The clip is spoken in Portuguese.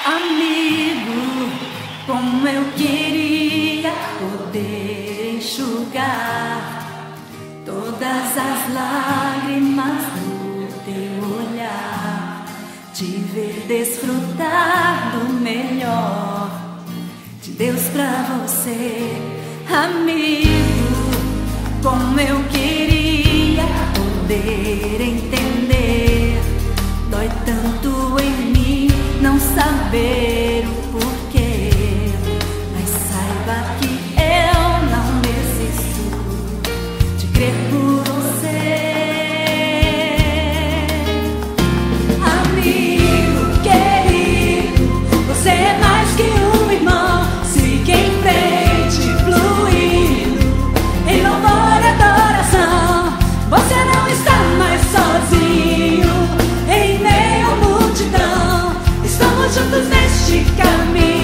Amigo, como eu queria poder enxugar todas as lágrimas do teu olhar, te ver desfrutar do melhor de Deus pra você. Amigo, como eu queria poder entender, dói tanto em mim não saber o porquê, mas saiba que eu não desisto de crer por você. Amigo querido, você é mais que um irmão, siga em frente, fluindo em louvor e adoração. Você não está mais sozinho em meio à multidão, estamos juntos neste caminho.